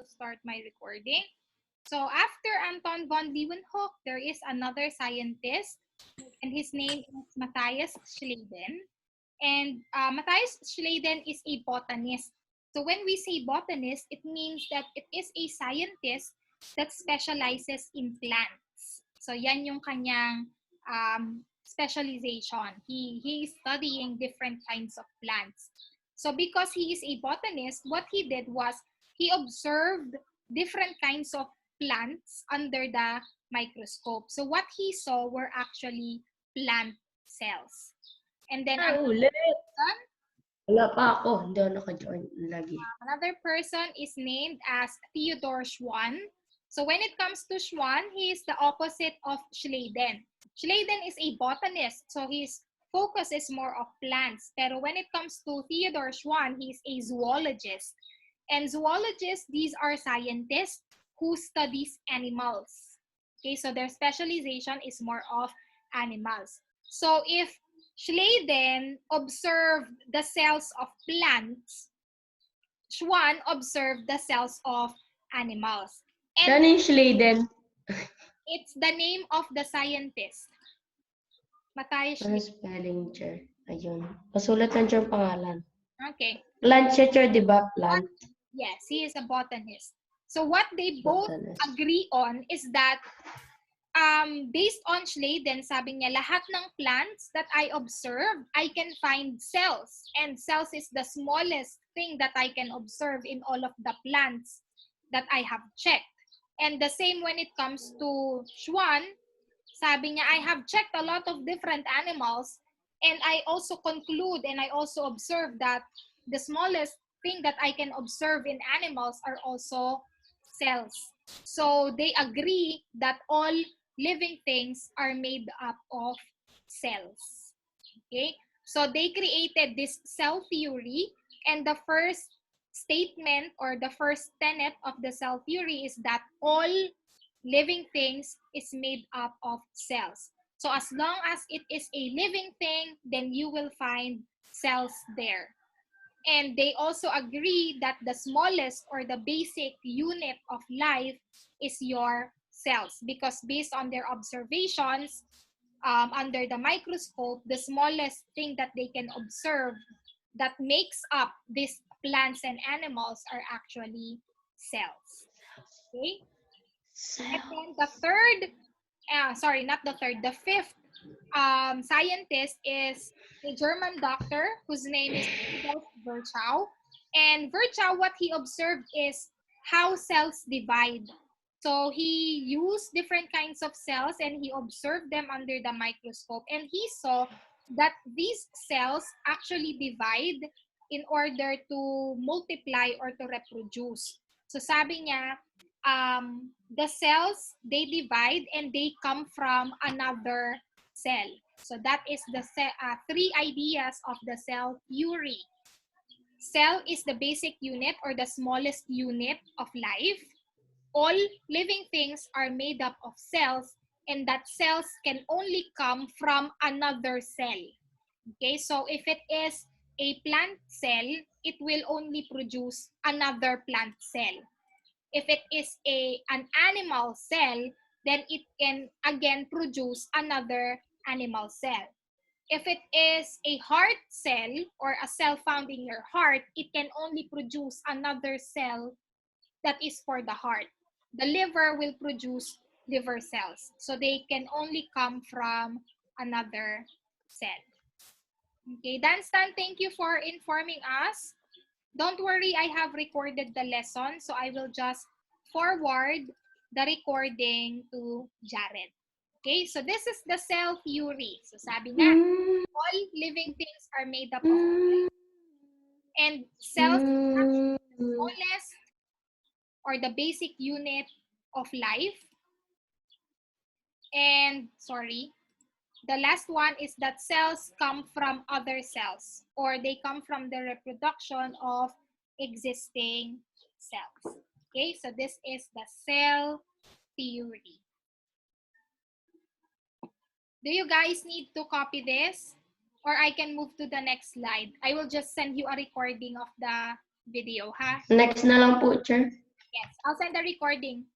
to start my recording. So after Anton von Leeuwenhoek, there is another scientist, and his name is Matthias Schleiden. And Matthias Schleiden is a botanist. So when we say botanist, it means that it is a scientist that specializes in plants. So yan yung kanyang specialization. He is studying different kinds of plants. So because he is a botanist, what he did was he observed different kinds of plants under the microscope. So what he saw were actually plant cells. And then Ulit. Wala pa ako. Hindi ako naka-join lagi. another person is named as Theodor Schwann. So when it comes to Schwann, he is the opposite of Schleiden. Schleiden is a botanist, so his focus is more of plants. Pero when it comes to Theodor Schwann, he is a zoologist. And zoologists, these are scientists who studies animals. Okay, so their specialization is more of animals. So if Schleiden observed the cells of plants, Schwann observed the cells of animals. And Saan yung Schleiden? it's the name of the scientist. Matthias Ano Schleiden. spelling, Chair? Ayun. Pasulat lang siya yung pangalan. Okay. Plant siya, Chair, di ba? Plant. Yes, he is a botanist. So what they both Botanist. agree on is that based on Schleiden, sabi niya, lahat ng plants that I observe, I can find cells. And cells is the smallest thing that I can observe in all of the plants that I have checked. And the same when it comes to Schwann, sabi niya, I have checked a lot of different animals, and I also conclude and I also observe that the smallest thing that I can observe in animals are also cells. So they agree that all living things are made up of cells. Okay? So they created this cell theory, and the first statement or the first tenet of the cell theory is that all living things is made up of cells. So as long as it is a living thing, then you will find cells there. And they also agree that the smallest or the basic unit of life is your cells, because based on their observations under the microscope, the smallest thing that they can observe that makes up these plants and animals are actually cells. Okay? And then the fifth scientist is a German doctor whose name is Rudolf Virchow. And Virchow, what he observed is how cells divide. So he used different kinds of cells and he observed them under the microscope. And he saw that these cells actually divide in order to multiply or to reproduce. So sabi niya, the cells, they divide and they come from another cell. So that is the three ideas of the cell theory. Cell is the basic unit or the smallest unit of life. All living things are made up of cells, and that cells can only come from another cell. Okay, so if it is a plant cell, it will only produce another plant cell. If it is an animal cell, then it can again produce another animal cell. If it is a heart cell or a cell found in your heart, it can only produce another cell that is for the heart. The liver will produce liver cells. So they can only come from another cell. Okay, Danstan, thank you for informing us. Don't worry, I have recorded the lesson, so I will just forward the recording to Jared. Okay, so this is the cell theory. So sabi nga, all living things are made up of cells. And cells are the smallest or the basic unit of life. And, the last one is that cells come from other cells, or they come from the reproduction of existing cells. Okay, so this is the cell theory. Do you guys need to copy this? Or I can move to the next slide. I will just send you a recording of the video, ha? Next na lang po, Chair. Yes, I'll send the recording.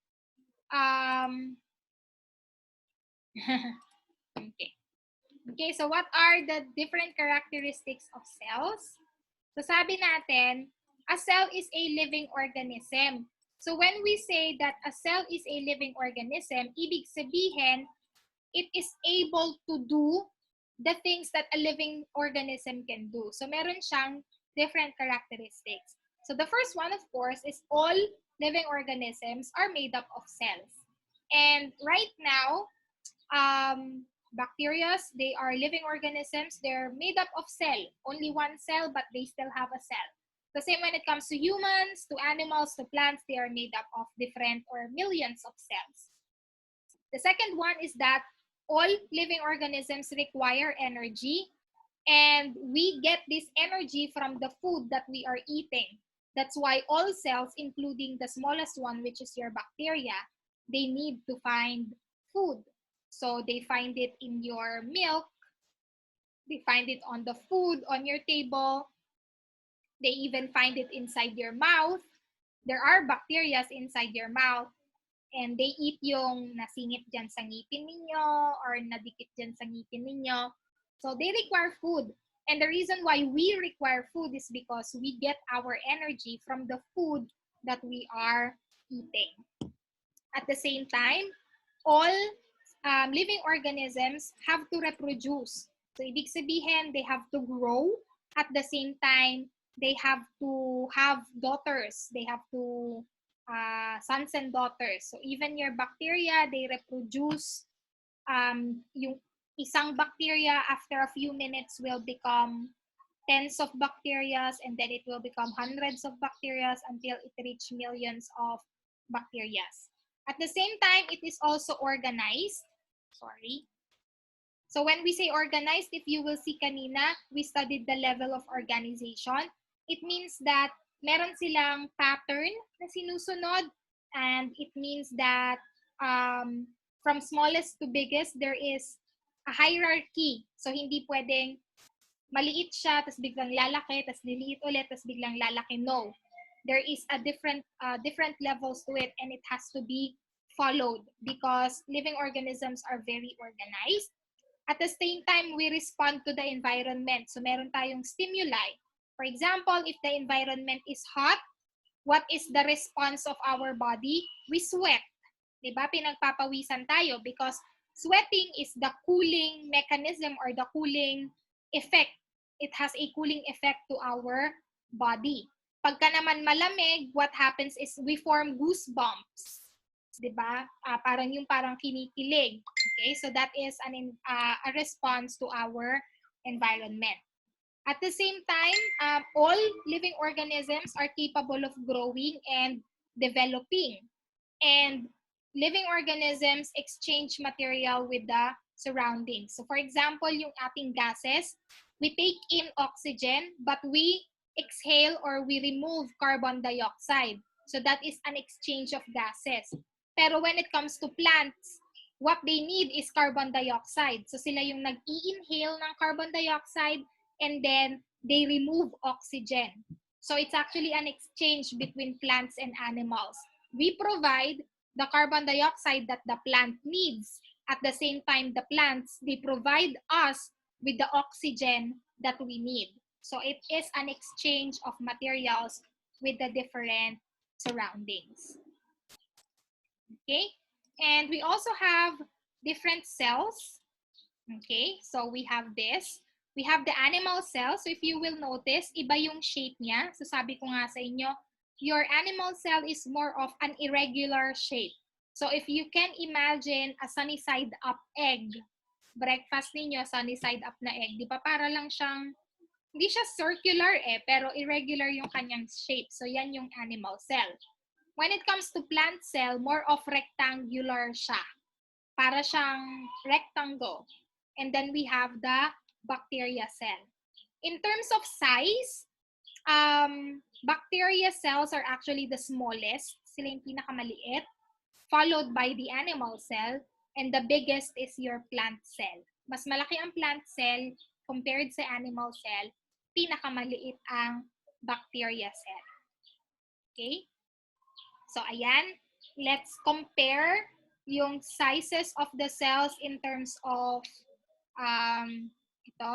Okay. Okay, so what are the different characteristics of cells? So sabi natin, a cell is a living organism. So when we say that a cell is a living organism, ibig sabihin, it is able to do the things that a living organism can do. So meron siyang different characteristics. So the first one, of course, is all living organisms are made up of cells. And right now, bacteria, they are living organisms. They're made up of cell. Only one cell, but they still have a cell. The same when it comes to humans, to animals, to plants, they are made up of different or millions of cells. The second one is that all living organisms require energy, and we get this energy from the food that we are eating. That's why all cells, including the smallest one, which is your bacteria, they need to find food. So they find it in your milk, they find it on the food on your table, they even find it inside your mouth. There are bacteria inside your mouth, and they eat yung nasingit dyan sa ngipin ninyo or nadikit dyan sa ngipin ninyo. So they require food. And the reason why we require food is because we get our energy from the food that we are eating. At the same time, all living organisms have to reproduce. So ibig sabihin, they have to grow. At the same time, they have to have daughters. They have to sons and daughters. So even your bacteria, they reproduce. Yung isang bacteria after a few minutes will become tens of bacteria, and then it will become hundreds of bacteria until it reach millions of bacteria. At the same time, it is also organized. Sorry. So when we say organized, if you will see kanina, we studied the level of organization. It means that meron silang pattern na sinusunod, and it means that from smallest to biggest, there is a hierarchy. So hindi pwedeng maliit siya, tapos biglang lalaki, tapos liliit ulit, tapos biglang lalaki. No. There is a different levels to it, and it has to be followed because living organisms are very organized. At the same time, we respond to the environment. So meron tayong stimuli. For example, if the environment is hot, what is the response of our body? We sweat. Diba? Pinagpapawisan tayo because sweating is the cooling mechanism or the cooling effect. It has a cooling effect to our body. Pagka naman malamig, what happens is we form goosebumps. Diba? Parang kinikilig. Okay, so that is a response to our environment. At the same time, all living organisms are capable of growing and developing. And living organisms exchange material with the surroundings. So for example, yung ating gases, we take in oxygen, but we exhale or we remove carbon dioxide. So that is an exchange of gases. Pero when it comes to plants, what they need is carbon dioxide. So sila yung nag-i-inhale ng carbon dioxide and then they remove oxygen. So it's actually an exchange between plants and animals. We provide the carbon dioxide that the plant needs. At the same time, the plants, they provide us with the oxygen that we need. So it is an exchange of materials with the different surroundings. Okay, and we also have different cells. Okay, so we have this. We have the animal cell. So if you will notice, iba yung shape niya. So sabi ko nga sa inyo, your animal cell is more of an irregular shape. So if you can imagine a sunny side up egg, breakfast ninyo, sunny side up na egg, di ba para lang siyang, hindi siya circular pero irregular yung kanyang shape. So yan yung animal cell. When it comes to plant cell, more of rectangular siya. Para siyang rectangle. And then we have the bacteria cell. In terms of size, bacteria cells are actually the smallest. Sila yung pinakamaliit. Followed by the animal cell. And the biggest is your plant cell. Mas malaki ang plant cell compared sa animal cell. Pinakamaliit ang bacteria cell. Okay? So, ayan. Let's compare yung sizes of the cells in terms of ito.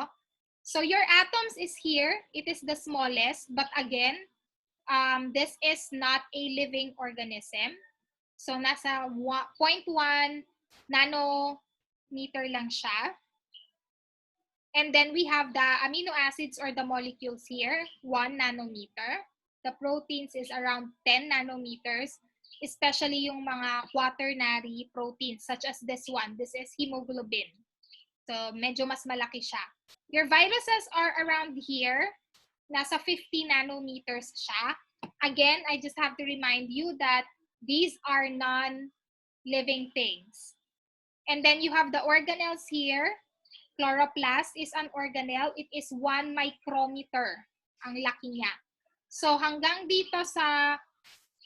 So, your atoms is here. It is the smallest. But again, this is not a living organism. So, nasa 0.1 nanometer lang siya. And then we have the amino acids or the molecules here, 1 nanometer. The proteins is around 10 nanometers, especially yung mga quaternary proteins such as this one. This is hemoglobin. So medyo mas malaki siya. Your viruses are around here. Nasa 50 nanometers siya. Again, I just have to remind you that these are non-living things. And then you have the organelles here. Chloroplast is an organelle. It is 1 micrometer ang laki niya. So hanggang dito sa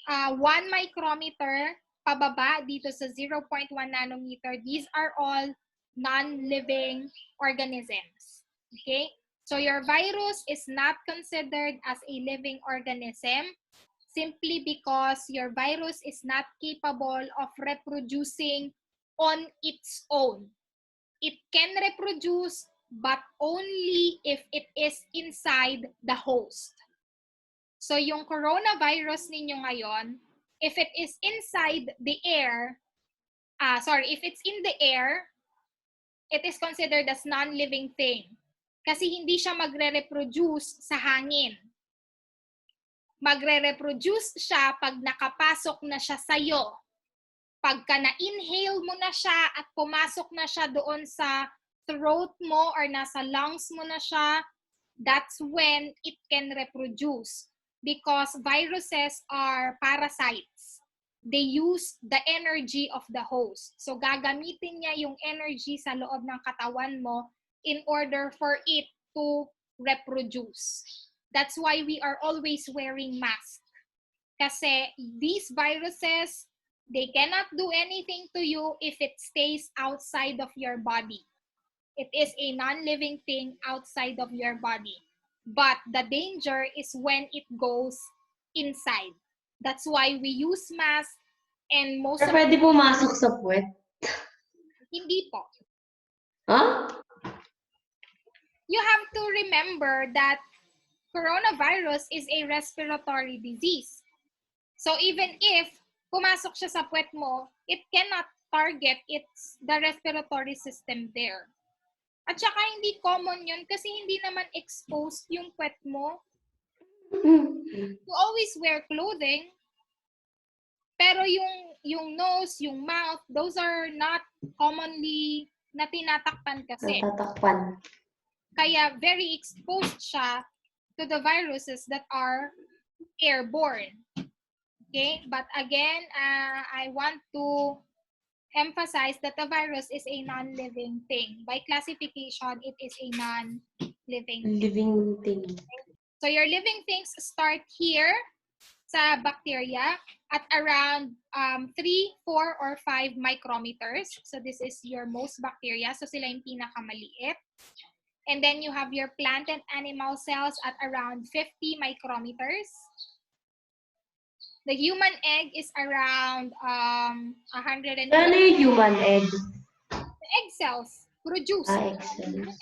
1 micrometer, pababa dito sa 0.1 nanometer, these are all non-living organisms. Okay? So your virus is not considered as a living organism simply because your virus is not capable of reproducing on its own. It can reproduce but only if it is inside the host. So yung coronavirus ninyo ngayon, if it is inside the air, if it's in the air, it is considered as non-living thing. Kasi hindi siya magre-reproduce sa hangin. Magre-reproduce siya pag nakapasok na siya sa'yo. Pagka na-inhale mo na siya at pumasok na siya doon sa throat mo or nasa lungs mo na siya, that's when it can reproduce. Because viruses are parasites. They use the energy of the host. So gagamitin niya yung energy sa loob ng katawan mo in order for it to reproduce. That's why we are always wearing masks. Kasi these viruses, they cannot do anything to you if it stays outside of your body. It is a non-living thing outside of your body. But the danger is when it goes inside. That's why we use masks and most of Pwede pumasok sa puwet? hindi po. Huh? You have to remember that coronavirus is a respiratory disease. So even if pumasok siya sa puwet mo, it cannot target the respiratory system there. At saka hindi common yun kasi hindi naman exposed yung puwet mo. You always wear clothing. Pero yung nose, yung mouth, those are not commonly na tinatakpan kasi. Natatakpan. Kaya very exposed siya to the viruses that are airborne. Okay? But again, I want to emphasize that the virus is a non-living thing. By classification, it is a non-living thing. Living thing. So your living things start here sa bacteria at around 3, 4, or 5 micrometers. So this is your most bacteria. So sila yung pinakamaliit. And then you have your plant and animal cells at around 50 micrometers. The human egg is around 100. Ano yung human egg? The egg cells produce. Egg cells.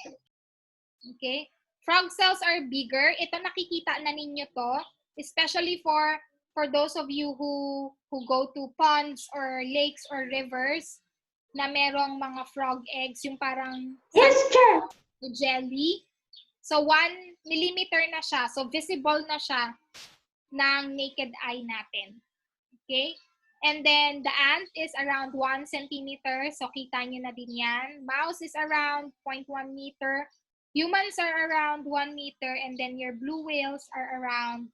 Okay. Frog cells are bigger. Ito nakikita na ninyo to, especially for those of you who go to ponds or lakes or rivers na merong mga frog eggs, yung parang Yes, sir. jelly. So 1 millimeter na siya. So visible na siya ng naked eye natin. Okay? And then the ant is around 1 centimeter. So kita nyo na din yan. Mouse is around 0.1 meter. Humans are around 1 meter. And then your blue whales are around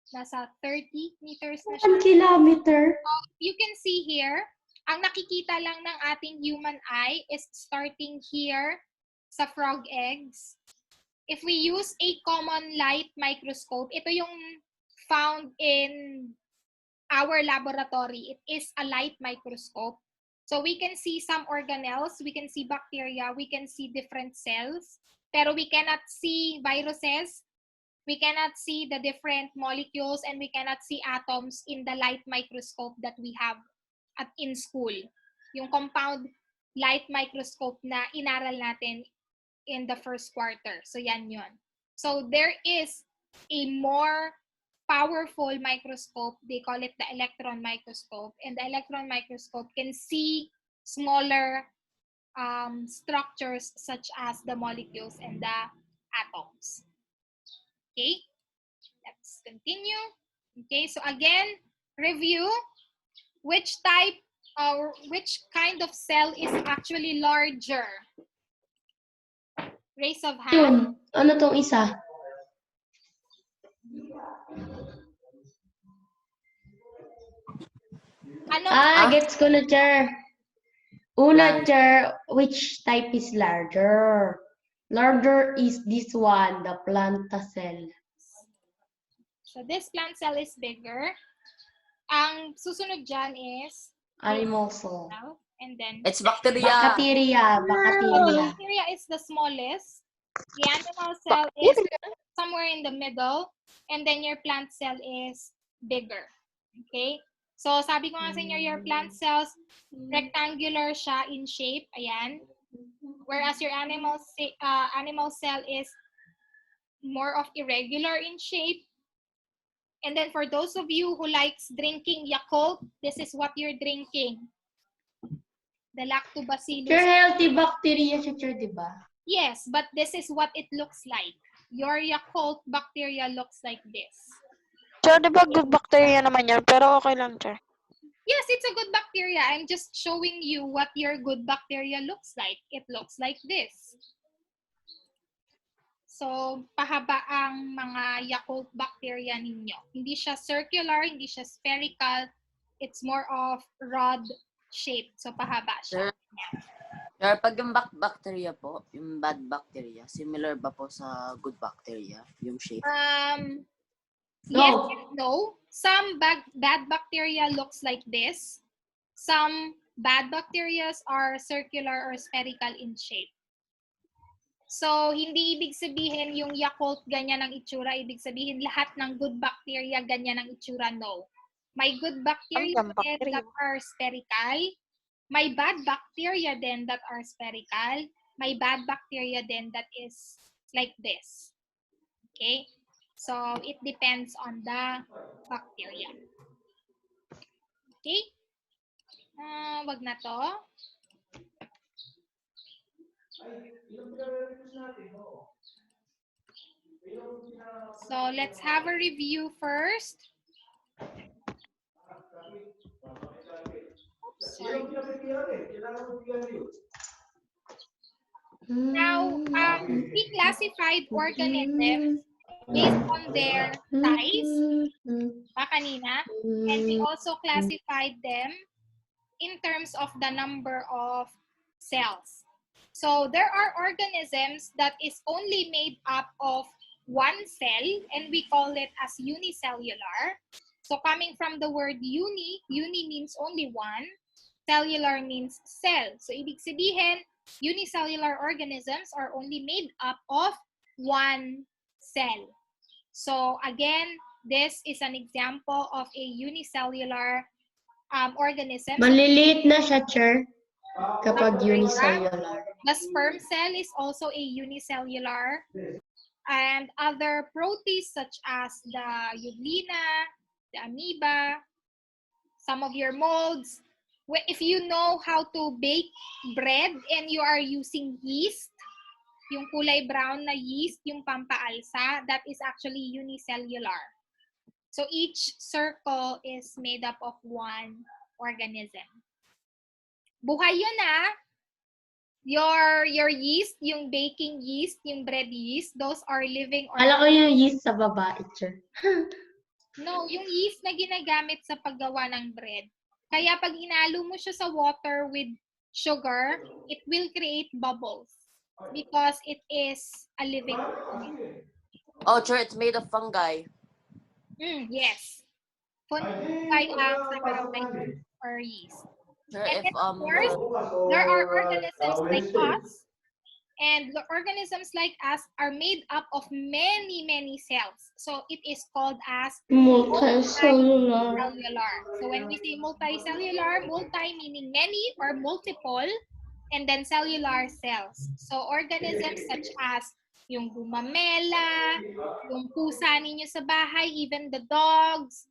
nasa 30 meters na siya. 1 kilometer. You can see here, ang nakikita lang ng ating human eye is starting here sa frog eggs. If we use a common light microscope, ito yung found in our laboratory. It is a light microscope. So we can see some organelles, we can see bacteria, we can see different cells, pero we cannot see viruses We cannot see the different molecules and we cannot see atoms in the light microscope that we have in school. Yung compound light microscope na inaral natin in the first quarter. So yan yun. So there is a more powerful microscope. They call it the electron microscope. And the electron microscope can see smaller structures such as the molecules and the atoms. Okay, let's continue. Okay, so again, review which type or which kind of cell is actually larger. Raise of hand. Yun. Ano tong isa? Ano? Gets ko na, Chair. Una, Chair, which type is larger? Larger is this one, the planta cell. So this plant cell is bigger. Ang susunod dyan is Animal cell. and then It's bacteria. Bacteria. bacteria is the smallest. The animal cell is somewhere in the middle, and then your plant cell is bigger. Okay? So sabi ko nga sa inyo, your plant cells rectangular siya in shape, ayan. Whereas your animal cell is more of irregular in shape. And then for those of you who likes drinking Yakult, this is what you're drinking. The lactobacillus. Chair, healthy bacteria siya, Chair, di ba? Yes, but this is what it looks like. Your Yakult bacteria looks like this. Chair, di ba good bacteria naman yan? Pero okay lang, Chair. Yes, it's a good bacteria. I'm just showing you what your good bacteria looks like. It looks like this. So, pahaba ang mga Yakult bacteria ninyo. Hindi siya circular, hindi siya spherical. It's more of rod shape. So, pahaba siya. Sir, pag yung bacteria po, yung bad bacteria, similar ba po sa good bacteria, yung shape? Yes and no. Some bad bacteria looks like this. Some bad bacteria are circular or spherical in shape. So, hindi ibig sabihin yung Yakult ganyan ang itsura. Ibig sabihin lahat ng good bacteria ganyan ang itsura. No. May good bacteria that are spherical. May bad bacteria then that are spherical. May bad bacteria then that is like this. Okay? So, it depends on the bacteria. Okay? Wag na to. So, let's have a review first. Oops, sorry. Now, we classified organisms based on their size, kanina, and we also classified them in terms of the number of cells. So there are organisms that is only made up of one cell, and we call it as unicellular. So coming from the word uni means only one, cellular means cell. So ibig sabihin, unicellular organisms are only made up of one cell. So again, this is an example of a unicellular organism. Maliliit na siya, Chair, kapag unicellular. The sperm cell is also a unicellular, and other protists such as the Euglena, the amoeba, some of your molds. If you know how to bake bread and you are using yeast, yung kulay brown na yeast, yung pampaalsa, that is actually unicellular. So each circle is made up of one organism. Buhay yun Your yeast, yung baking yeast, yung bread yeast, those are living organisms. Alam ko yung yeast sa babae, Chair. No, yung yeast na ginagamit sa paggawa ng bread. Kaya pag inalo mo siya sa water with sugar, it will create bubbles because it is a living organism. Oh, sure, it's made of fungi. Yes. Fungi ang saccharomyces or yeast. Sure, And if then, of course, there are organisms like us And the organisms like us are made up of many, many cells. So it is called as Multicellular. cellular. So when we say multicellular, multi meaning many or multiple, and then cellular cells. So organisms such as yung gumamela, yung pusa ninyo sa bahay, even the dogs,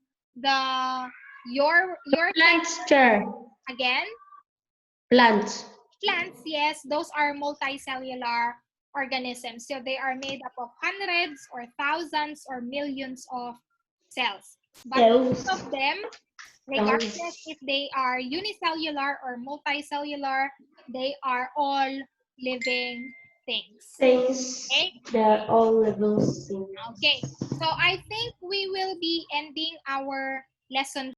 your Plants, Chair. again, Plants. plants, yes, those are multicellular organisms. So they are made up of hundreds or thousands or millions of cells. But most Cells. of them, regardless if they are unicellular or multicellular, they are all living things. Things. Okay? They're all living things. Okay. So I think we will be ending our lesson